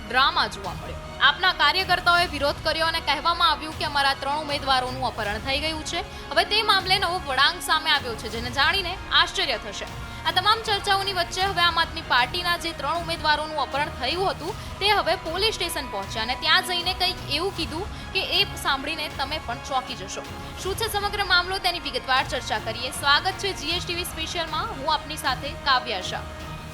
Drama જોવા મળ્યો। આપના કાર્યકર્તાઓએ વિરોધ કર્યો અને કહેવામાં આવ્યું કે અમારા 3 ઉમેદવારોનું અપહરણ થઈ ગયું છે। હવે તે મામલે નવો વળાંક સામે આવ્યો છે, જેને જાણીને આશ્ચર્ય થશે। આ તમામ ચર્ચાઓની વચ્ચે હવે આમ આદમી પાર્ટીના જે 3 ઉમેદવારોનું અપહરણ થયું હતું તે હવે પોલીસ સ્ટેશન પહોંચ્યા અને ત્યાં જઈને કંઈક એવું કીધું કે એ સાંભળીને તમે પણ ચોંકી જશો। શું છે સમગ્ર મામલો તેની વિગતવાર ચર્ચા કરીએ। સ્વાગત છે જીએસટીવી સ્પેશિયલમાં, હું આપની સાથે કાવ્યા શાહ।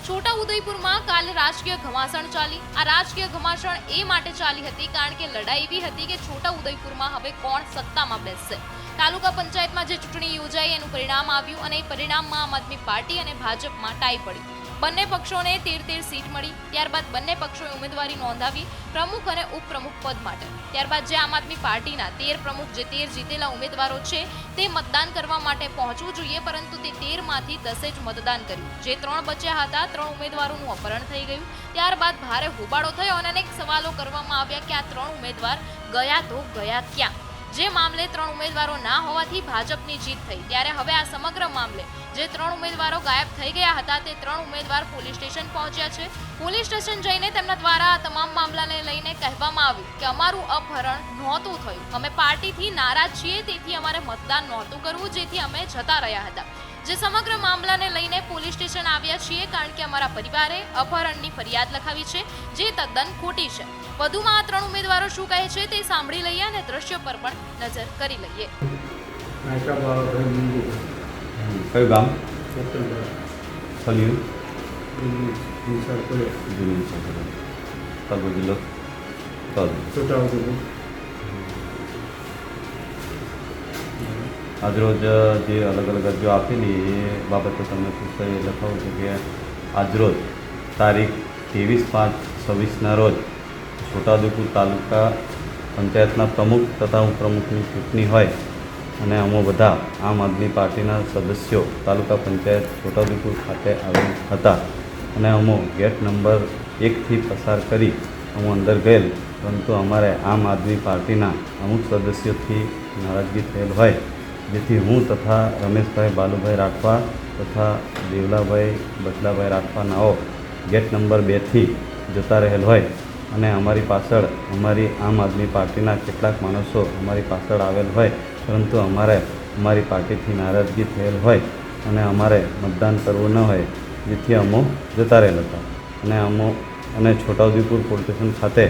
છોટા ઉદેપુરમાં કાલે રાજકીય ઘમાસણ ચાલી। આ રાજકીય ઘમાસણ એ માટે ચાલી હતી કારણ કે લડાઈ એવી હતી કે છોટા ઉદેપુરમાં હવે કોણ સત્તામાં બેસશે। તાલુકા પંચાયતમાં જે ચૂંટણી યોજાઈ એનું પરિણામ આવ્યું અને એ પરિણામમાં આમ આદમી પાર્ટી અને ભાજપમાં ટાઈ પડી। બંને પક્ષોને 13 સીટ મળી। ત્યારબાદ બંને પક્ષોએ ઉમેદવારી નોંધાવી પ્રમુખ અને ઉપપ્રમુખ પદ માટે। ત્યારબાદ જે આમ આદમી પાર્ટીના 13 પ્રમુખ, જે 13 જીતેલા ઉમેદવારો છે તે મતદાન કરવા માટે પહોંચવું જોઈએ, પરંતુ તે 13 માંથી 10 જ મતદાન કર્યું। જે 3 બચ્યા હતા, 3 ઉમેદવારોનું અપહરણ થઈ ગયું। ત્યારબાદ ભારે હોબાળો થયો અને અનેક સવાલો કરવામાં આવ્યા કે આ 3 ઉમેદવાર ગયા તો ગયા ક્યાં। જે મામલે 3 ઉમેદવારો ના હોવાથી ભાજપની જીત થઈ। ત્યારે હવે આ સમગ્ર મામલે જે 3 ઉમેદવારો ગાયબ થઈ ગયા હતા તે 3 ઉમેદવાર પોલીસ સ્ટેશન પહોંચ્યા છે। પોલીસ સ્ટેશન જઈને તેમના દ્વારા આ તમામ મામલાને લઈને કહેવામાં આવ્યું કે અમારું અપહરણ નહોતું થયું, અમે પાર્ટીથી નારાજ છીએ, તેથી અમારે મતદાન નહોતું કરવું, જેથી અમે જતા રહ્યા હતા। જે સમગ્ર મામલાને લઈને પોલીસ સ્ટેશન આવ્યા છીએ કારણ કે અમારા પરિવારે અપહરણની ફરિયાદ લખાવી છે, જે તદ્દન ખોટી છે। વધુમાં આ 3 ઉમેદવારો શું કહે છે તે સાંભળી લઈએ અને દ્રશ્યો પર પણ નજર કરી લઈએ। કયું ગામ? ફળિયું તાલુકો જિલ્લો આજરોજ જે અલગ અલગ અરજીઓ આપેલી એ બાબતે તમને પુસ્તકે લખાવું છે કે આજરોજ તારીખ 23/5/26ના રોજ છોટાઉદેપુર તાલુકા પંચાયતના પ્રમુખ તથા ઉપપ્રમુખની ચૂંટણી હોય અને અમે બધા આમ આદમી પાર્ટીના સદસ્યો તાલુકા પંચાયત છોટાઉદેપુર ખાતે આવેલ હતા અને અમે ગેટ નંબર 1થી પસાર કરી અમે અંદર ગયેલ, પરંતુ અમારે આમ આદમી પાર્ટીના અમુક સદસ્યોથી નારાજગી થયેલ હોય, જેથી હું તથા રમેશભાઈ બાલુભાઈ રાઠવા તથા દેવલાભાઈ બચલાભાઈ રાઠવા નાઓ ગેટ નંબર 2થી જતા રહેલ હોય અને અમારી પાછળ અમારી આમ આદમી પાર્ટીના કેટલાક માણસો અમારી પાછળ આવેલ હોય, પરંતુ અમારે અમારી પાર્ટીથી નારાજગી થયેલ હોય અને અમારે મતદાન કરવું ન હોય, જેથી અમો જતા રહેલ હતા અને છોટાઉદેપુર પોલીસ સ્ટેશન ખાતે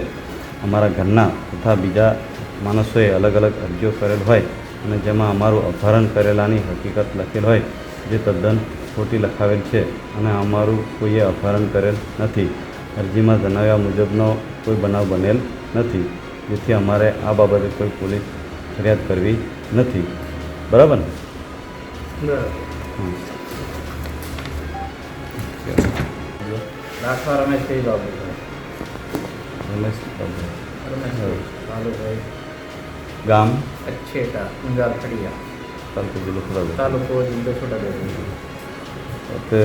અમારા ઘરના તથા બીજા માણસોએ અલગ અલગ અરજીઓ કરેલ હોય અને જેમાં અમારું અપહરણ કરેલાની હકીકત લખેલ હોય, જે તદ્દન ખોટી લખાવેલ છે અને અમારું કોઈએ અપહરણ કરેલ નથી। અરજીમાં જણાવ્યા મુજબનો કોઈ બનાવ બનેલ નથી, જેથી અમારે આ બાબતે કોઈ પોલીસ ફરિયાદ કરવી નથી। બરાબર ને? રાઠવા રમેશ કઈ બાબત? રમેશ બાલુભાઈ ગામ અચ્છેટા ઊંઝા ખડિયા તાલુકો જિલ્લો છોટાઉદેપુર। તાલુકો જિલ્લો છોટાઉદેપુર। તે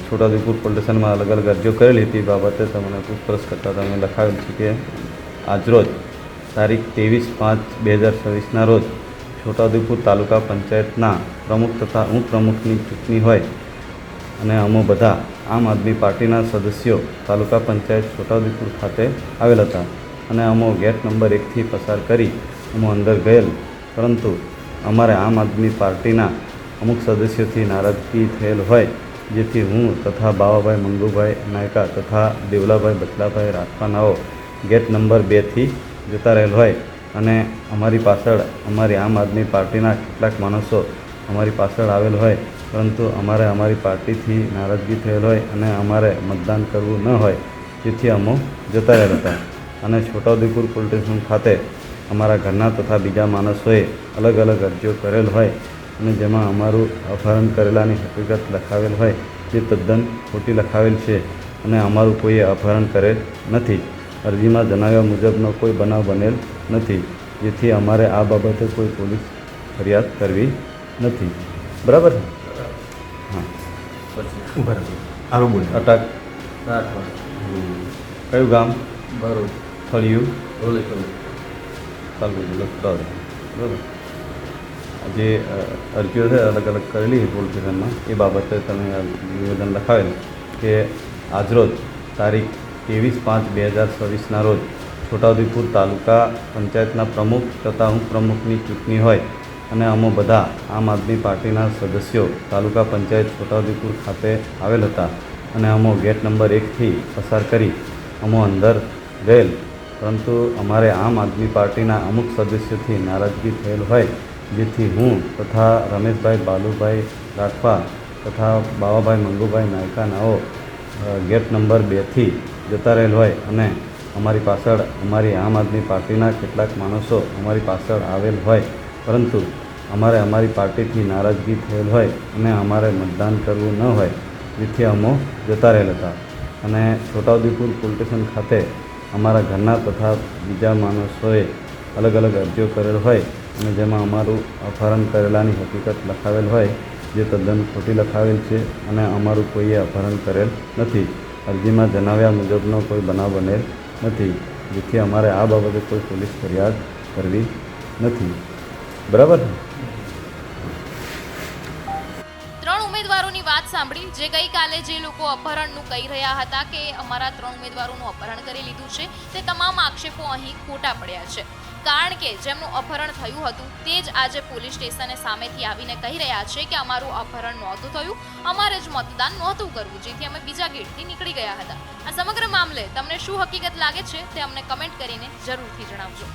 છોટાઉદેપુર પોલીસ સ્ટેશનમાં અલગ અલગ અરજીઓ કરેલી હતી બાબતે તમને પૂછપરછ કરતાં તમે લખાવેલ છે કે આજરોજ તારીખ 23/5/2026ના રોજ છોટાઉદેપુર તાલુકા પંચાયતના પ્રમુખ તથા ઉપપ્રમુખની ચૂંટણી હોય અને અમે બધા આમ આદમી પાર્ટીના સદસ્યો તાલુકા પંચાયત છોટાઉદેપુર ખાતે આવેલ હતા અને અમે ગેટ નંબર 1થી પસાર કરી અમે અંદર ગયેલ, પરંતુ અમારે આમ આદમી પાર્ટીના અમુક સદસ્યોથી નારાજગી થયેલ હોય, જેથી હું તથા બાવાભાઈ મંગુભાઈ નાયકા તથા દેવલાભાઈ બચલાભાઈ રાઠવાનાઓ ગેટ નંબર 2થી જતા રહેલ હોય અને અમારી પાછળ અમારી આમ આદમી પાર્ટીના કેટલાક માણસો અમારી પાછળ આવેલ હોય, પરંતુ અમારે અમારી પાર્ટીથી નારાજગી થયેલ હોય અને અમારે મતદાન કરવું ન હોય, જેથી અમે જતા રહેલ હતા અને છોટાઉદેપુર પોલીસ સ્ટેશન ખાતે અમારા ઘરના તથા બીજા માણસોએ અલગ અલગ અરજીઓ કરેલ હોય અને જેમાં અમારું અપહરણ કરેલાની હકીકત લખાવેલ હોય, જે તદ્દન ખોટી લખાવેલ છે અને અમારું કોઈએ અપહરણ કરેલ નથી। અરજીમાં જણાવ્યા મુજબનો કોઈ બનાવ બનેલ નથી, જેથી અમારે આ બાબતે કોઈ પોલીસ ફરિયાદ કરવી નથી। બરાબર? હા, બરાબર। અટક રાઠવા કયું ગામ? ભરૂચ ફળિયું રોલી તાલુકો જિલ્લો છોટાઉદેપુર। બરાબર? જે અરજીઓ છે અલગ અલગ કરેલી પોલીસ સ્ટેશનમાં એ બાબતે તમે નિવેદન લખાવેલ કે આજરોજ તારીખ 23/5/2026ના રોજ છોટાઉદેપુર તાલુકા પંચાયતના પ્રમુખ તથા ઉપપ્રમુખની ચૂંટણી હોય અને અમો બધા આમ આદમી પાર્ટીના સદસ્યો તાલુકા પંચાયત છોટાઉદેપુર ખાતે આવેલ હતા અને અમો ગેટ નંબર 1થી પસાર કરી અમો અંદર ગયેલ, પરંતુ અમારે આમ આદમી પાર્ટીના અમુક સદસ્યોથી નારાજગી થયેલ હોય, જેથી હું તથા રમેશભાઈ બાલુભાઈ રાઠવા તથા બાવાભાઈ મંગુભાઈ નાયકાનાઓ ગેટ નંબર 2થી જતા રહેલ હોય અને અમારી પાછળ અમારી આમ આદમી પાર્ટીના કેટલાક માણસો અમારી પાછળ આવેલ હોય, પરંતુ અમારે અમારી પાર્ટીથી નારાજગી થયેલ હોય અને અમારે મતદાન કરવું ન હોય, જેથી અમો જતા રહેલ હતા અને છોટાઉદેપુર પોલીસ સ્ટેશન ખાતે અમારા ઘરના તથા બીજા માણસોએ અલગ અલગ અરજીઓ કરેલ હોય અને જેમાં અમારું અપહરણ કરેલાની હકીકત લખાવેલ હોય, જે તદ્દન ખોટી લખાવેલ છે અને અમારું કોઈએ અપહરણ કરેલ નથી. અરજીમાં જણાવ્યા મુજબનો કોઈ બનાવ બનેલ નથી, જેથી અમારે આ બાબતે કોઈ પોલીસ ફરિયાદ કરવી નથી. બરાબર ને? ત્રણ ઉમેદવારોની વાત સાંભળી, જે ગઈકાલે જે લોકો અપહરણનું કહી રહ્યા હતા કે અમારા 3 ઉમેદવારોનું અપહરણ કરી લીધું છે, તે તમામ આક્ષેપો અહીં ખોટા પડ્યા છે. કારણ કે જેમનું અપહરણ થયું હતું તે જ આજે પોલીસ સ્ટેશને સામેથી આવીને કહી રહ્યા છે કે અમારું અપહરણ નહોતું થયું, અમારે જ મતદાન નહોતું કરવું, જેથી અમે બીજા ગેટથી નીકળી ગયા હતા. આ સમગ્ર મામલે તમને શું હકીકત લાગે છે તે અમને કમેન્ટ કરીને જરૂરથી જણાવજો.